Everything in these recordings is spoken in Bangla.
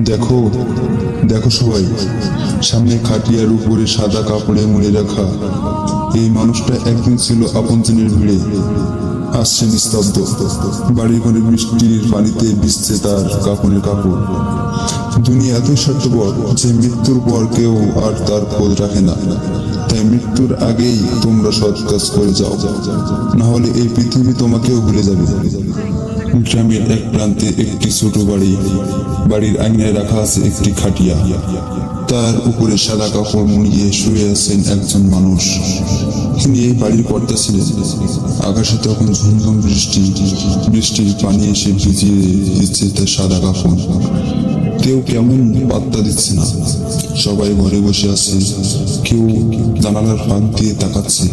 দেখো দেখো সবাই, সামনে খাটিয়ার উপরে সাদা কাপড়ে মুড়ে রাখা এই মানুষটা একদিন ছিল আপনজনের ভিড়ে। আসছে নিস্তব্ধ, বাড়ি ঘরে বৃষ্টির পানিতে ভিজছে তার কাপড়ের কাপড়। দুনিয়া এত স্বার্থপর যে মৃত্যুর পর কেউ আর তার খোঁজ রাখে না। তাই মৃত্যুর আগেই তোমরা সৎ কাজ করে যাও, না হলে এই পৃথিবী তোমাকেও ভুলে যাবে। গ্রামের এক প্রান্তে একটি ছোট বাড়ি, বাড়ির আঙিনায় রাখা আছে একটি খাটিয়া। তার উপরে সাদা কাপড় মুড়িয়ে শুয়ে আছেন একজন মানুষ। তিনি এই বাড়ির কর্তা ছিলেন। আকাশে তখন ঝুমঝুম বৃষ্টি, বৃষ্টির পানি এসে ভিজিয়ে দিচ্ছে তার সাদা কাপড়। কেউ কেমন পাত্তা দিচ্ছে না, সবাই ঘরে বসে আছে। কেউ জানালার ফাঁক দিয়ে তাকাচ্ছে,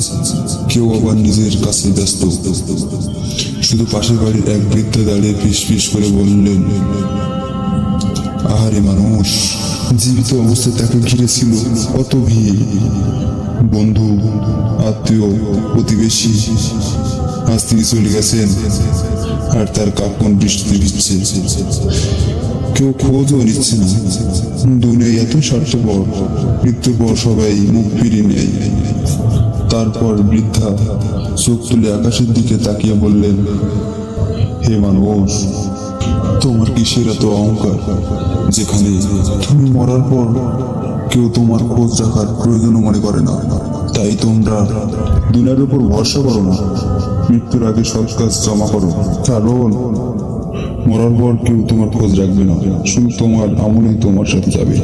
কেউ আবার নিজের কাছে ব্যস্ত। শুধু পাশের বাড়ির এক বৃদ্ধ দাঁড়িয়ে ফিস করে বললেন, আহারে মানুষ। জীবিত অবস্থায় তাকে ঘিরেছিল কত ভিড়, বন্ধু, আত্মীয়, প্রতিবেশী। আজ তিনি চলে গেছেন, আর তার কাপড় বৃষ্টিতে ভিজছে। কেউ খোঁজও নিচ্ছে না। দুনিয়া এত স্বার্থপর, মৃত্যুর পর সবাই মুখ ফিরিয়ে নেয়। তারপর বৃদ্ধা চোখ তুলে আকাশের দিকে তাকিয়ে বললেন, হে মানুষ, তোমার কিসের এত অহংকার, যেখানে তুমি মরার পর কেউ তোমার খোঁজ রাখার প্রয়োজনও মনে করে না। তাই তোমরা দুনিয়ার উপর ভরসা করো না, মৃত্যুর আগে সৎ কাজ জমা করো। কারণ মরার পর কেউ তোমার খোঁজ রাখবে না, শুধু তোমার আমলই তোমার সাথে যাবে।